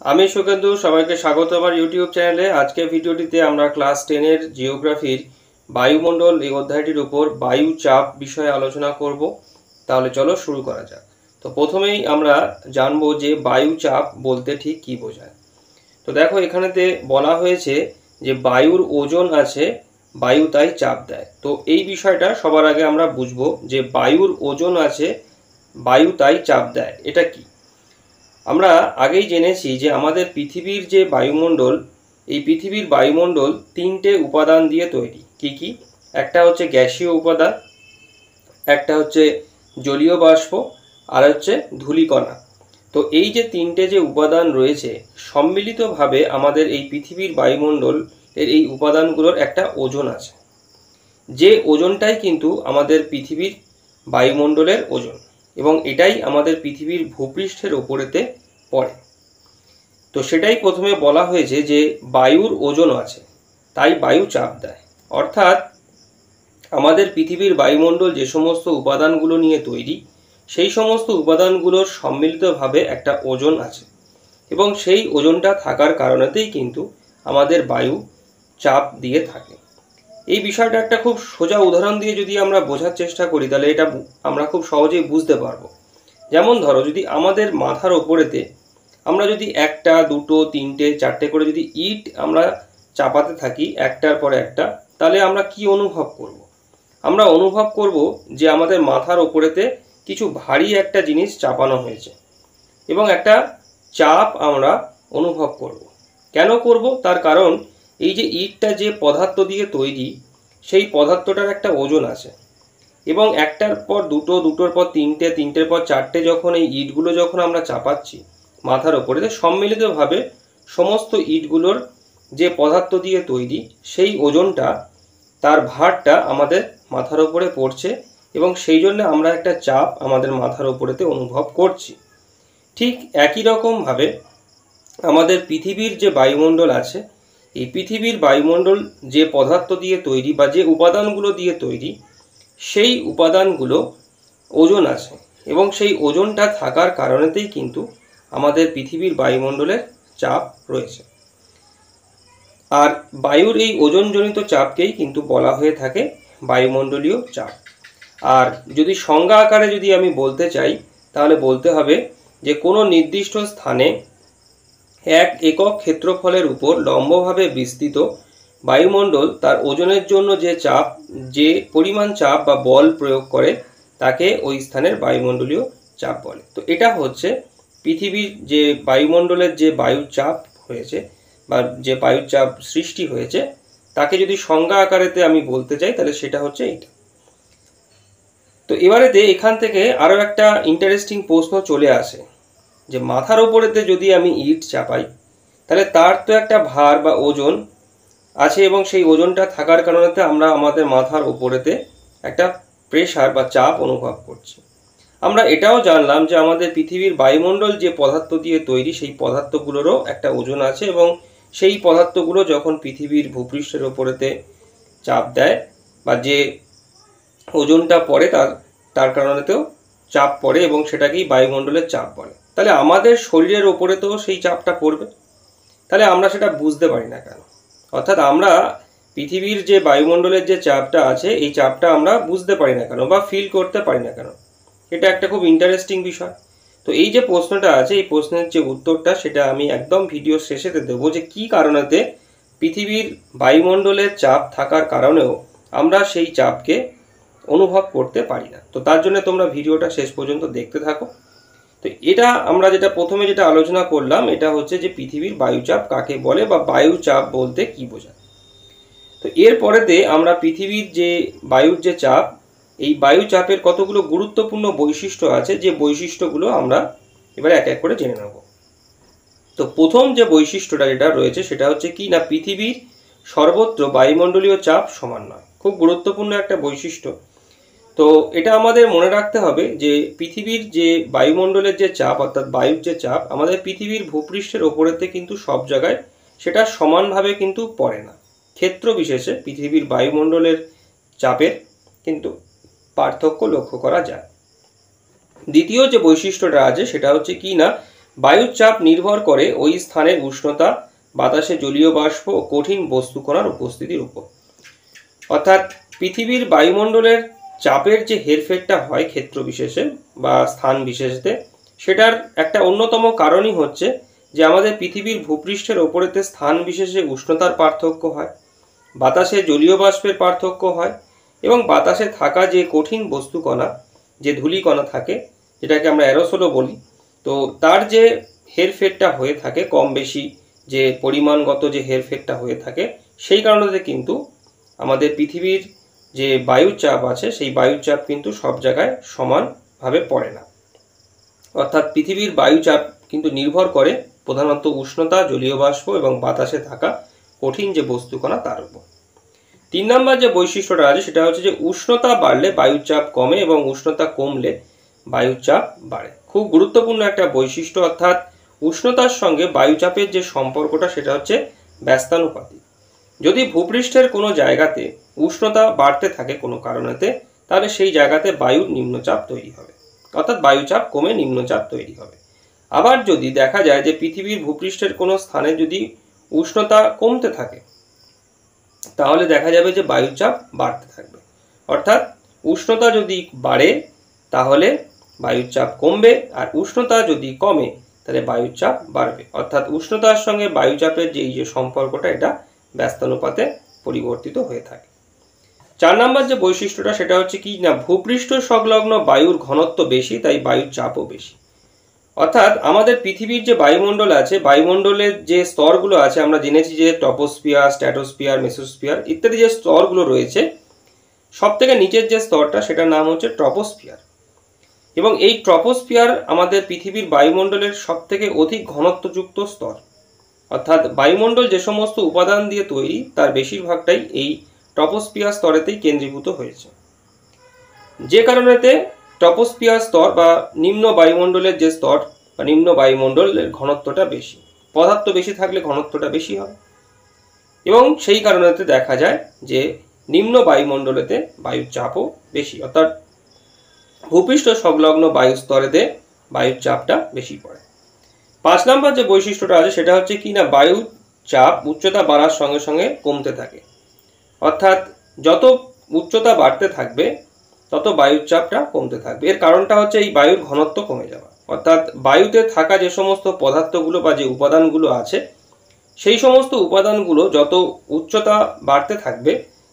আমি সুকেন্দু সবাইকে স্বাগত আমার ইউটিউব চ্যানেলে। আজকে ভিডিওটিতে আমরা ক্লাস 10 এর জিওগ্রাফির বায়ুমণ্ডল এই অধ্যায়টির উপর বায়ু চাপ বিষয়ে আলোচনা করব। তাহলে চলো শুরু করা যাক। তো প্রথমেই আমরা জানবো যে বায়ু চাপ বলতে ঠিক কী বোঝায়। তো দেখো এখানেতে বলা হয়েছে যে বায়ুর ওজন আছে, বায়ু তাই চাপ দেয়। তো এই বিষয়টা সবার আগে আমরা বুঝবো যে বায়ুর ওজন আছে, বায়ু তাই চাপ দেয়, এটা কি? আমরা আগেই জেনেছি যে আমাদের পৃথিবীর যে বায়ুমণ্ডল, এই পৃথিবীর বায়ুমণ্ডল তিনটে উপাদান দিয়ে তৈরি। কি কি? একটা হচ্ছে গ্যাসীয় উপাদান, একটা হচ্ছে জলীয় বাষ্প, আর হচ্ছে ধূলিকণা। তো এই যে তিনটে যে উপাদান রয়েছে, সম্মিলিতভাবে আমাদের এই পৃথিবীর বায়ুমণ্ডল এর এই উপাদানগুলোর একটা ওজন আছে, যে ওজনটাই কিন্তু আমাদের পৃথিবীর বায়ুমণ্ডলের ওজন, এবং এটাই আমাদের পৃথিবীর ভূপৃষ্ঠের ওপরেতে পড়ে। তো সেটাই প্রথমে বলা হয়েছে যে বায়ুর ওজন আছে তাই বায়ু চাপ দেয়। অর্থাৎ আমাদের পৃথিবীর বায়ুমণ্ডল যে সমস্ত উপাদানগুলো নিয়ে তৈরি, সেই সমস্ত উপাদানগুলোর সম্মিলিতভাবে একটা ওজন আছে, এবং সেই ওজনটা থাকার কারণেতেই কিন্তু আমাদের বায়ু চাপ দিয়ে থাকে। এই বিষয়টা একটা খুব সোজা উদাহরণ দিয়ে যদি আমরা বোঝার চেষ্টা করি, তাহলে এটা আমরা খুব সহজেই বুঝতে পারবো। যেমন ধরো, যদি আমাদের মাথার ওপরেতে আমরা যদি একটা, দুটো, তিনটে, চারটে করে যদি ইট আমরা চাপাতে থাকি একটার পর একটা, তাহলে আমরা কি অনুভব করব? আমরা অনুভব করব যে আমাদের মাথার ওপরেতে কিছু ভারী একটা জিনিস চাপানো হয়েছে, এবং একটা চাপ আমরা অনুভব করব। কেন করব? তার কারণ এই যে ইটটা যে পদার্থ দিয়ে তৈরি, সেই পদার্থটার একটা ওজন আছে, এবং একটার পর দুটো, দুটোর পর তিনটে, তিনটের পর চারটে যখন এই ইটগুলো যখন আমরা চাপাচ্ছি মাথার ওপরে, সম্মিলিতভাবে সমস্ত ইটগুলোর যে পদার্থ দিয়ে তৈরি, সেই ওজনটা, তার ভারটা আমাদের মাথার ওপরে পড়ছে, এবং সেই জন্য আমরা একটা চাপ আমাদের মাথার ওপরেতে অনুভব করছি। ঠিক একই রকমভাবে আমাদের পৃথিবীর যে বায়ুমণ্ডল আছে, এই পৃথিবীর বায়ুমণ্ডল যে পদার্থ দিয়ে তৈরি বা যে উপাদানগুলো দিয়ে তৈরি, সেই উপাদানগুলো ওজন আছে, এবং সেই ওজনটা থাকার কারণেতেই কিন্তু আমাদের পৃথিবীর বায়ুমণ্ডলের চাপ রয়েছে। আর বায়ুর এই ওজনজনিত চাপকেই কিন্তু বলা হয়ে থাকে বায়ুমণ্ডলীয় চাপ। আর যদি সংজ্ঞা আকারে যদি আমি বলতে চাই, তাহলে বলতে হবে যে কোনো নির্দিষ্ট স্থানে এক একক ক্ষেত্রফলের উপর লম্বভাবে বিস্তৃত বায়ুমণ্ডল তার ওজনের জন্য যে চাপ, যে পরিমাণ চাপ বা বল প্রয়োগ করে, তাকে ওই স্থানের বায়ুমণ্ডলীয় চাপ বলে। তো এটা হচ্ছে পৃথিবীর যে বায়ুমণ্ডলের যে বায়ু চাপ হয়েছে বা যে বায়ু চাপ সৃষ্টি হয়েছে, তাকে যদি সংজ্ঞা আকারেতে আমি বলতে চাই, তাহলে সেটা হচ্ছে এইটা। তো এবারেতে এখান থেকে আরও একটা ইন্টারেস্টিং প্রশ্ন চলে আসে, যে মাথার ওপরেতে যদি আমি ইট চাপাই, তাহলে তার তো একটা ভার বা ওজন আছে, এবং সেই ওজনটা থাকার কারণেতে আমরা আমাদের মাথার ওপরেতে একটা প্রেসার বা চাপ অনুভব করছি। আমরা এটাও জানলাম যে আমাদের পৃথিবীর বায়ুমণ্ডল যে পদার্থ দিয়ে তৈরি, সেই পদার্থগুলোরও একটা ওজন আছে, এবং সেই পদার্থগুলো যখন পৃথিবীর ভূপৃষ্ঠের ওপরেতে চাপ দেয় বা যে ওজনটা পড়ে, তার কারণেতেও চাপ পড়ে, এবং সেটাকেই বায়ুমণ্ডলের চাপ বলে। তাহলে আমাদের শরীরের ওপরে তো সেই চাপটা পড়বে, তাহলে আমরা সেটা বুঝতে পারি না কেন? অর্থাৎ আমরা পৃথিবীর যে বায়ুমণ্ডলের যে চাপটা আছে, এই চাপটা আমরা বুঝতে পারি না কেন বা ফিল করতে পারি না কেন? এটা একটা খুব ইন্টারেস্টিং বিষয়। তো এই যে প্রশ্নটা আছে, এই প্রশ্নের যে উত্তরটা, সেটা আমি একদম ভিডিও শেষেতে দেবো, যে কী কারণেতে পৃথিবীর বায়ুমণ্ডলের চাপ থাকার কারণেও আমরা সেই চাপকে অনুভব করতে পারি না। তো তার জন্য তোমরা ভিডিওটা শেষ পর্যন্ত দেখতে থাকো। তো এটা আমরা যেটা প্রথমে যেটা আলোচনা করলাম, এটা হচ্ছে যে পৃথিবীর বায়ুচাপ কাকে বলে বা বায়ুচাপ বলতে কি বোঝায়। তো এর পরেতে আমরা পৃথিবীর যে বায়ুর যে চাপ, এই বায়ুচাপের কতগুলো গুরুত্বপূর্ণ বৈশিষ্ট্য আছে, যে বৈশিষ্ট্যগুলো আমরা এবারে এক এক করে জেনে নেব। তো প্রথম যে বৈশিষ্ট্যটা যেটা রয়েছে, সেটা হচ্ছে কি না, পৃথিবীর সর্বত্র বায়ুমণ্ডলীয় চাপ সমান নয়। খুব গুরুত্বপূর্ণ একটা বৈশিষ্ট্য। তো এটা আমাদের মনে রাখতে হবে যে পৃথিবীর যে বায়ুমণ্ডলের যে চাপ, অর্থাৎ বায়ুর যে চাপ, আমাদের পৃথিবীর ভূপৃষ্ঠের ওপরেতে কিন্তু সব জায়গায় সেটা সমানভাবে কিন্তু পড়ে না। ক্ষেত্র বিশেষে পৃথিবীর বায়ুমণ্ডলের চাপের কিন্তু পার্থক্য লক্ষ্য করা যায়। দ্বিতীয় যে বৈশিষ্ট্যটা আছে, সেটা হচ্ছে কি না, বায়ুর চাপ নির্ভর করে ওই স্থানের উষ্ণতা, বাতাসে জলীয় বাষ্প ও কঠিন বস্তুকণার উপস্থিতির উপর। অর্থাৎ পৃথিবীর বায়ুমণ্ডলের চাপের যে হেরফেরটা হয় ক্ষেত্র বিশেষে বা স্থান বিশেষে, সেটার একটা অন্যতম কারণই হচ্ছে যে আমাদের পৃথিবীর ভূপৃষ্ঠের ওপরেতে স্থান বিশেষে উষ্ণতার পার্থক্য হয়, বাতাসে জলীয় বাষ্পের পার্থক্য হয় এবং বাতাসে থাকা যে কঠিন বস্তুকণা, যে ধূলিকণা থাকে, যেটাকে আমরা অ্যারোসোলও বলি, তো তার যে হেরফেরটা হয়ে থাকে, কম বেশি যে পরিমাণগত যে হেরফেরটা হয়ে থাকে, সেই কারণে কিন্তু আমাদের পৃথিবীর যে বায়ুর চাপ আছে সেই বায়ুর চাপ কিন্তু সব জায়গায় সমানভাবে পড়ে না। অর্থাৎ পৃথিবীর বায়ু চাপ কিন্তু নির্ভর করে প্রধানত উষ্ণতা, জলীয় বাষ্প এবং বাতাসে থাকা কঠিন যে বস্তুকণা তার উপর। 3 নম্বর যে বৈশিষ্ট্যটা আছে সেটা হচ্ছে যে উষ্ণতা বাড়লে বায়ুর চাপ কমে এবং উষ্ণতা কমলে বায়ুর চাপ বাড়ে। খুব গুরুত্বপূর্ণ একটা বৈশিষ্ট্য। অর্থাৎ উষ্ণতার সঙ্গে বায়ুচাপের যে সম্পর্কটা সেটা হচ্ছে ব্যস্তানুপাতিক। যদি ভূপৃষ্ঠের কোনো জায়গাতে উষ্ণতা বাড়তে থাকে কোনো কারণেতে, তাহলে সেই জায়গাতে বায়ুর নিম্নচাপ তৈরি হবে, অর্থাৎ বায়ুচাপ কমে নিম্নচাপ তৈরি হবে। আবার যদি দেখা যায় যে পৃথিবীর ভূপৃষ্ঠের কোনো স্থানে যদি উষ্ণতা কমতে থাকে, তাহলে দেখা যাবে যে বায়ুচাপ বাড়তে থাকবে। অর্থাৎ উষ্ণতা যদি বাড়ে তাহলে বায়ুর চাপ কমবে, আর উষ্ণতা যদি কমে তাহলে বায়ুর চাপ বাড়বে। অর্থাৎ উষ্ণতার সঙ্গে বায়ুচাপের যে সম্পর্কটা, এটা ব্যস্তানুপাতে পরিবর্তিত হয়ে থাকে। 4 নম্বর যে বৈশিষ্ট্যটা সেটা হচ্ছে কি না, ভূপৃষ্ঠ সংলগ্ন বায়ুর ঘনত্ব বেশি, তাই বায়ুর চাপও বেশি। অর্থাৎ আমাদের পৃথিবীর যে বায়ুমণ্ডল আছে, বায়ুমণ্ডলের যে স্তরগুলো আছে, আমরা জেনেছি যে ট্রপোস্ফিয়ার, স্ট্র্যাটোস্ফিয়ার, মেসোস্ফিয়ার ইত্যাদি যে স্তরগুলো রয়েছে, সব থেকে নিচের যে স্তরটা সেটার নাম হচ্ছে ট্রপোস্ফিয়ার। এবং এই ট্রপোস্ফিয়ার আমাদের পৃথিবীর বায়ুমণ্ডলের সব থেকে অধিক ঘনত্বযুক্ত স্তর। অর্থাৎ বায়ুমণ্ডল যে সমস্ত উপাদান দিয়ে তৈরি তার বেশিরভাগটাই এই ট্রপোস্ফিয়ার স্তরেতেই কেন্দ্রীভূত হয়েছে। যে কারণেতে ট্রপোস্ফিয়ার স্তর বা নিম্ন বায়ুমণ্ডলের যে স্তর বা নিম্ন বায়ুমণ্ডলের ঘনত্বটা বেশি, পদার্থ বেশি থাকলে ঘনত্বটা বেশি হবে, এবং সেই কারণেতে দেখা যায় যে নিম্ন বায়ুমণ্ডলেতে বায়ুর চাপও বেশি। অর্থাৎ ভূপৃষ্ঠ সংলগ্ন বায়ুস্তরেতে বায়ুর চাপটা বেশি পড়ে। 5 নম্বর যে বৈশিষ্ট্যটা আছে সেটা হচ্ছে কি না, বায়ুর চাপ উচ্চতা বাড়ার সঙ্গে সঙ্গে কমতে থাকে। অর্থাৎ যত উচ্চতা বাড়তে থাকবে তত বায়ুর চাপটা কমতে থাকবে। এর কারণটা হচ্ছে এই বায়ুর ঘনত্ব কমে যাওয়া। অর্থাৎ বায়ুতে থাকা যে সমস্ত পদার্থগুলো বা যে উপাদানগুলো আছে, সেই সমস্ত উপাদানগুলো যত উচ্চতা বাড়তে থাকবে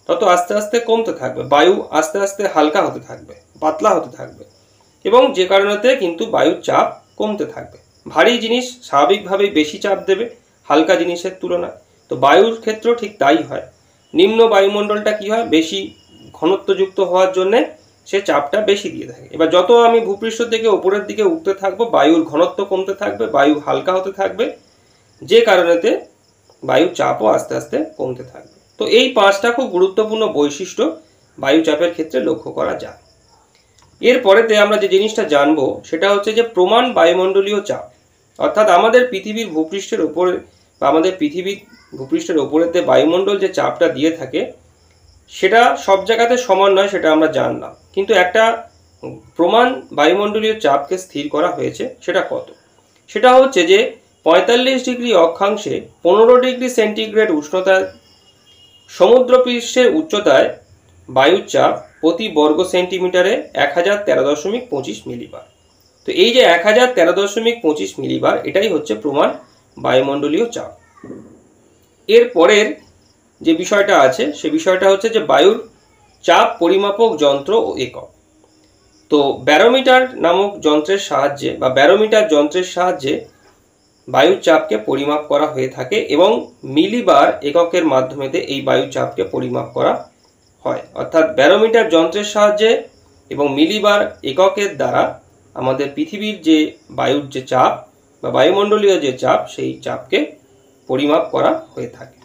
তত আস্তে আস্তে কমতে থাকবে, বায়ু আস্তে আস্তে হালকা হতে থাকবে, পাতলা হতে থাকবে, এবং যে কারণেতে কিন্তু বায়ুর চাপ কমতে থাকবে। ভারী জিনিস স্বাভাবিকভাবেই বেশি চাপ দেবে হালকা জিনিসের তুলনায়। তো বায়ুর ক্ষেত্রেও ঠিক তাই হয়। নিম্ন বায়ুমণ্ডলটা কি হয়, বেশি ঘনত্বযুক্ত হওয়ার জন্যে সে চাপটা বেশি দিয়ে থাকে। এবার যত আমি ভূপৃষ্ঠ থেকে উপরের দিকে উঠতে থাকবো, বায়ুর ঘনত্ব কমতে থাকবে, বায়ু হালকা হতে থাকবে, যে কারণেতে বায়ুর চাপও আস্তে আস্তে কমতে থাকবে। তো এই 5টা খুব গুরুত্বপূর্ণ বৈশিষ্ট্য বায়ুচাপের ক্ষেত্রে লক্ষ্য করা যায়। এরপরেতে আমরা যে জিনিসটা জানবো সেটা হচ্ছে যে প্রমাণ বায়ুমণ্ডলীয় চাপ। অর্থাৎ আমাদের পৃথিবীর ভূপৃষ্ঠের উপরে বা আমাদের পৃথিবীর ভূপৃষ্ঠের উপরেতে বায়ুমণ্ডল যে চাপটা দিয়ে থাকে সেটা সব জায়গাতে সমান নয়, সেটা আমরা জানলাম। কিন্তু একটা প্রমাণ বায়ুমণ্ডলীয় চাপকে স্থির করা হয়েছে, সেটা কত? সেটা হচ্ছে যে 45 ডিগ্রি অক্ষাংশে 15 ডিগ্রি সেন্টিগ্রেড উষ্ণতায় সমুদ্রপৃষ্ঠের উচ্চতায় বায়ুর চাপ প্রতি বর্গ সেন্টিমিটারে 1013.25 মিলিবার। তো এই যে 1013.25 মিলিবার, এটাই হচ্ছে প্রমাণ বায়ুমণ্ডলীয় চাপ। এর পরের যে বিষয়টা আছে সে বিষয়টা হচ্ছে যে বায়ুর চাপ পরিমাপক যন্ত্র ও একক। তো ব্যারোমিটার নামক যন্ত্রের সাহায্যে বা ব্যারোমিটার যন্ত্রের সাহায্যে বায়ুর চাপকে পরিমাপ করা হয়ে থাকে এবং মিলিবার এককের মাধ্যমে এই বায়ুর চাপকে পরিমাপ করা হয়। অর্থাৎ ব্যারোমিটার যন্ত্রের সাহায্যে এবং মিলিবার এককের দ্বারা আমাদের পৃথিবীর যে বায়ুর যে চাপ বা বায়ুমণ্ডলীয় যে চাপ, সেই চাপকে পরিমাপ করা হয়ে থাকে।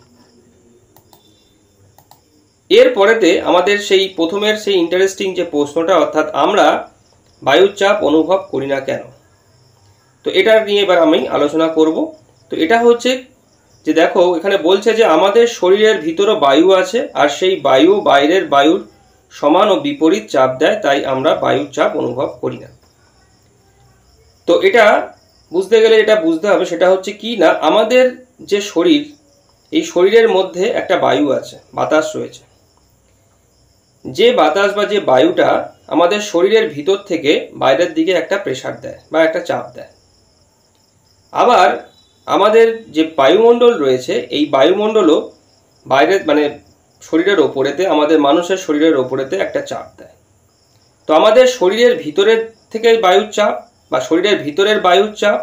এরপরেতে আমাদের সেই প্রথমের সেই ইন্টারেস্টিং যে প্রশ্নটা, অর্থাৎ আমরা বায়ুর চাপ অনুভব করি না কেন, তো এটা নিয়ে এবার আমি আলোচনা করব। তো এটা হচ্ছে যে দেখো এখানে বলছে যে আমাদের শরীরের ভিতরে বায়ু আছে, আর সেই বায়ু বাইরের বায়ুর সমান ও বিপরীত চাপ দেয়, তাই আমরা বায়ুর চাপ অনুভব করি না। তো এটা বুঝতে গেলে এটা বুঝতে হবে সেটা হচ্ছে কি না, আমাদের যে শরীর, এই শরীরের মধ্যে একটা বায়ু আছে, বাতাস রয়েছে। যে বাতাস বা যে বায়ুটা আমাদের শরীরের ভিতর থেকে বাইরের দিকে একটা প্রেসার দেয় বা একটা চাপ দেয়। আবার আমাদের যে বায়ুমণ্ডল রয়েছে, এই বায়ুমণ্ডলও বাইরের মানে শরীরের ওপরেতে, আমাদের মানুষের শরীরের ওপরেতে একটা চাপ দেয়। তো আমাদের শরীরের ভিতরের থেকে বায়ুর চাপ বা শরীরের ভিতরের বায়ুর চাপ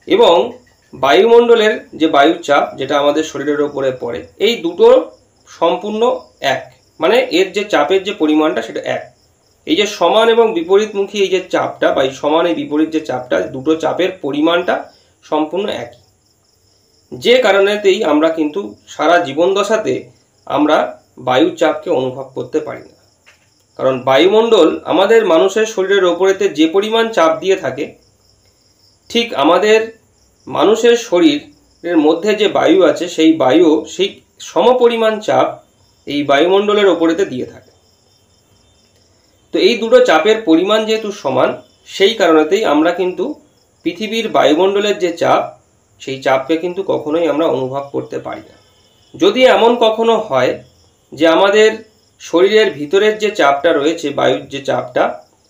এবং বায়ুমণ্ডলের যে বায়ুর চাপ যেটা আমাদের শরীরের ওপরে পড়ে, এই দুটো সম্পূর্ণ এক, মানে এর যে চাপের যে পরিমাণটা সেটা এক। এই যে সমান এবং বিপরীতমুখী এই যে চাপটা বা এই সমান এই বিপরীত যে চাপটা, দুটো চাপের পরিমাণটা সম্পূর্ণ একই। যে কারণেতেই আমরা কিন্তু সারা জীবন দশাতে আমরা বায়ুর চাপকে অনুভব করতে পারি না। কারণ বায়ুমণ্ডল আমাদের মানুষের শরীরের ওপরেতে যে পরিমাণ চাপ দিয়ে থাকে, ঠিক আমাদের মানুষের শরীরের মধ্যে যে বায়ু আছে সেই বায়ু সেই সমপরিমাণ চাপ এই বায়ুমণ্ডলের ওপরেতে দিয়ে থাকে। তো এই দুটো চাপের পরিমাণ যেহেতু সমান, সেই কারণেতেই আমরা কিন্তু পৃথিবীর বায়ুমণ্ডলের যে চাপ, সেই চাপকে কিন্তু কখনোই আমরা অনুভব করতে পারি না। যদি এমন কখনো হয় যে আমাদের শরীরের ভিতরের যে চাপটা রয়েছে, বায়ুর যে চাপটা,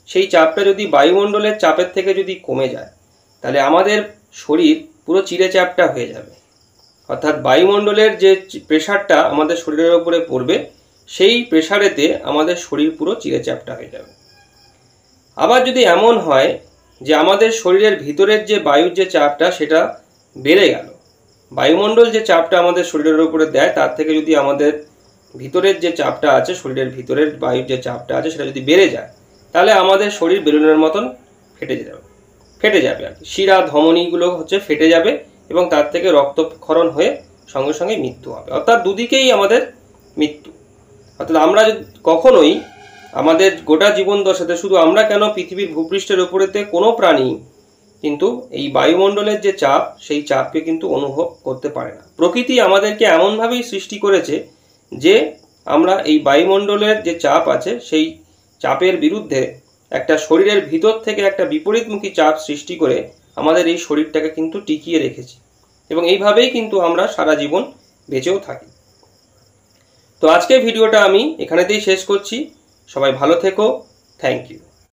সেই চাপটা যদি বায়ুমণ্ডলের চাপের থেকে যদি কমে যায়, তাহলে আমাদের শরীর পুরো চিড়েচ্যাপ্টা হয়ে যাবে। অর্থাৎ বায়ুমণ্ডলের যে প্রেসারটা আমাদের শরীরের উপরে পড়বে, সেই প্রেসারেতে আমাদের শরীর পুরো চিড়েচ্যাপ্টা হয়ে যাবে। আবার যদি এমন হয় যে আমাদের শরীরের ভিতরের যে বায়ুর যে চাপটা সেটা বেড়ে গেল, বায়ুমণ্ডল যে চাপটা আমাদের শরীরের উপরে দেয় তার থেকে যদি আমাদের ভিতরের যে চাপটা আছে, শরীরের ভিতরের বায়ুর যে চাপটা আছে সেটা যদি বেড়ে যায়, তাহলে আমাদের শরীর বেলুনের মতন ফেটে যাবে আর কি। শিরা ধমনীগুলো ফেটে যাবে এবং তার থেকে রক্তক্ষরণ হয়ে সঙ্গে সঙ্গে মৃত্যু হবে। অর্থাৎ দুদিকেই আমাদের মৃত্যু। অর্থাৎ আমরা কখনোই আমাদের গোটা জীবন দশাতে, শুধু আমরা কেন, পৃথিবীর ভূপৃষ্ঠের উপরেতে কোনো প্রাণী কিন্তু এই বায়ুমণ্ডলের যে চাপ, সেই চাপকে কিন্তু অনুভব করতে পারে না। প্রকৃতি আমাদেরকে এমনভাবেই সৃষ্টি করেছে যে আমরা এই বায়ুমণ্ডলের যে চাপ আছে সেই চাপের বিরুদ্ধে একটা শরীরের ভিতর থেকে একটা বিপরীতমুখী চাপ সৃষ্টি করে আমাদের এই শরীরটাকে কিন্তু টিকিয়ে রেখেছি, এবং এইভাবেই কিন্তু আমরা সারা জীবন বেঁচেও থাকি। তো আজকের ভিডিওটা আমি এখানেতেই শেষ করছি। সবাই ভালো থেকো। Thank you.